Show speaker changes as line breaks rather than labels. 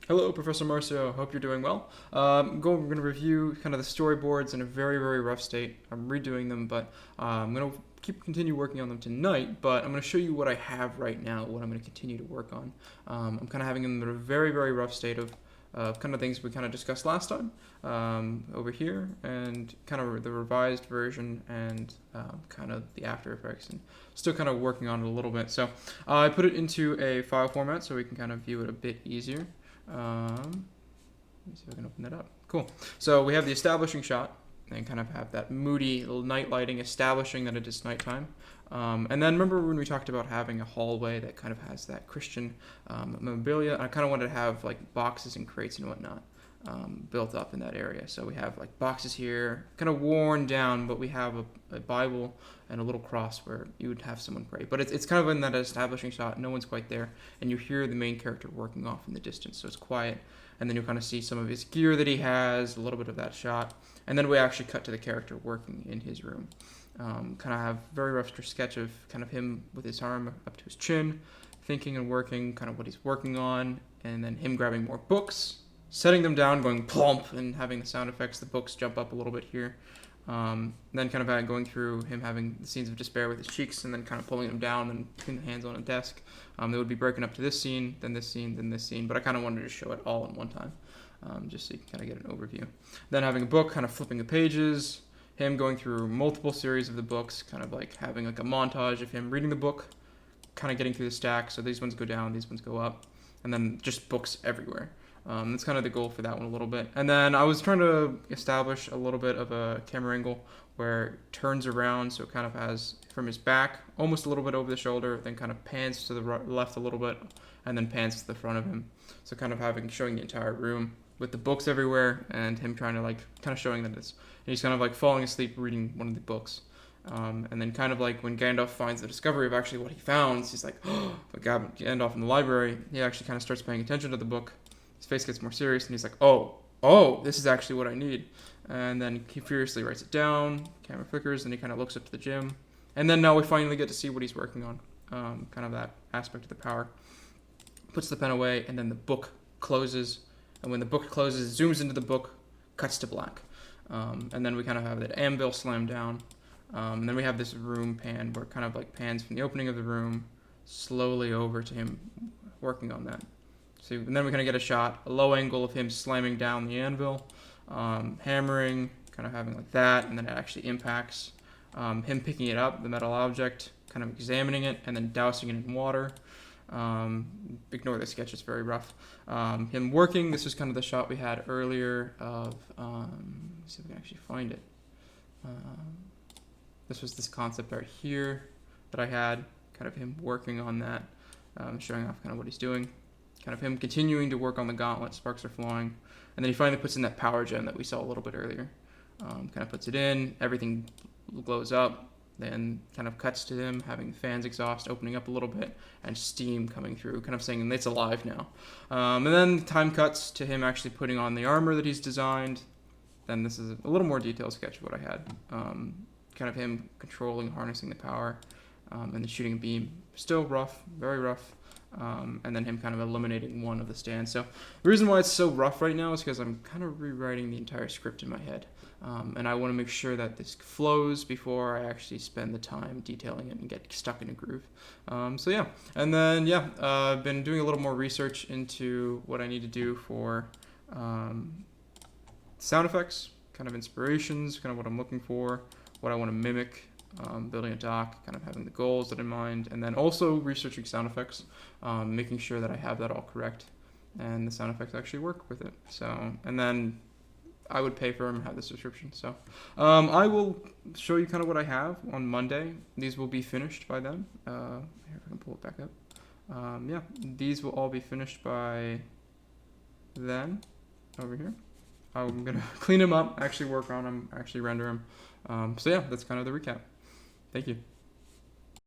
Hello, Professor Marcio. Hope you're doing well. We're going to review kind of the storyboards in a very, very rough state. I'm redoing them, but I'm going to continue working on them tonight. But I'm going to show you what I have right now, what I'm going to continue to work on. I'm kind of having them in a very, very rough state of kind of things we kind of discussed last time over here, and kind of the revised version and kind of the After Effects, and still kind of working on it a little bit. So I put it into a file format so we can kind of view it a bit easier. Let me see if I can open that up. Cool. So we have the establishing shot, and kind of have that moody little night lighting establishing that it is nighttime. And then remember when we talked about having a hallway that kind of has that Christian memorabilia? I kind of wanted to have like boxes and crates and whatnot built up in that area. So we have like boxes here, kind of worn down, but we have a Bible and a little cross where you would have someone pray. But it's kind of in that establishing shot, no one's quite there, and you hear the main character working off in the distance, so it's quiet. And then you kind of see some of his gear that he has, a little bit of that shot, and then we actually cut to the character working in his room. Kind of have very rough sketch of kind of him with his arm up to his chin, thinking and working, kind of what he's working on, and then him grabbing more books, setting them down, going plump, and having the sound effects, the books jump up a little bit here. Then kind of going through him having the scenes of despair with his cheeks, and then kind of pulling them down and putting the hands on a desk. They would be breaking up to this scene, then this scene, then this scene, but I kind of wanted to show it all in one time, just so you can kind of get an overview. Then having a book, kind of flipping the pages, him going through multiple series of the books, kind of like having like a montage of him reading the book, kind of getting through the stack, so these ones go down, these ones go up, and then just books everywhere. That's kind of the goal for that one a little bit. And then I was trying to establish a little bit of a camera angle where it turns around, so it kind of has from his back, almost a little bit over the shoulder, then kind of pans to the left a little bit, and then pans to the front of him. So kind of showing the entire room with the books everywhere, and him trying to like kind of showing that and he's kind of like falling asleep reading one of the books. And then kind of like when Gandalf finds the discovery of actually what he found, he's like, oh, but Gandalf in the library, he actually kind of starts paying attention to the book. His face gets more serious, and he's like, oh, this is actually what I need. And then he furiously writes it down, camera flickers, and he kind of looks up to the gym. And then now we finally get to see what he's working on, kind of that aspect of the power. Puts the pen away, and then the book closes. And when the book closes, zooms into the book, cuts to black. And then we kind of have that anvil slam down. And then we have this room pan where it kind of like pans from the opening of the room slowly over to him working on that. So, and then we kind of get a shot, a low angle of him slamming down the anvil, hammering, kind of having like that, and then it actually impacts. Him picking it up, the metal object, kind of examining it, and then dousing it in water. Ignore the sketch, it's very rough. Him working, this was kind of the shot we had earlier of, let's see if we can actually find it. This was this concept right here that I had, kind of him working on that, showing off kind of what he's doing. Kind of him continuing to work on the gauntlet, sparks are flying, and then he finally puts in that power gem that we saw a little bit earlier. Kind of puts it in, everything glows up, then kind of cuts to him having the fan's exhaust opening up a little bit and steam coming through, kind of saying it's alive now. And then time cuts to him actually putting on the armor that he's designed. Then this is a little more detailed sketch of what I had. Kind of him controlling, harnessing the power, and then shooting a beam. Still rough, very rough. And then him kind of eliminating one of the stands. So the reason why it's so rough right now is because I'm kind of rewriting the entire script in my head. And I want to make sure that this flows before I actually spend the time detailing it and get stuck in a groove. So yeah, and then yeah, I've been doing a little more research into what I need to do for sound effects, kind of inspirations, kind of what I'm looking for, what I want to mimic. Building a doc, kind of having the goals that in mind, and then also researching sound effects, making sure that I have that all correct, and the sound effects actually work with it. So, and then I would pay for them and have the subscription. So, I will show you kind of what I have on Monday. These will be finished by then. Here, if I can pull it back up. Yeah, these will all be finished by then. Over here. I'm gonna clean them up, actually work on them, actually render them. So yeah, that's kind of the recap. Thank you.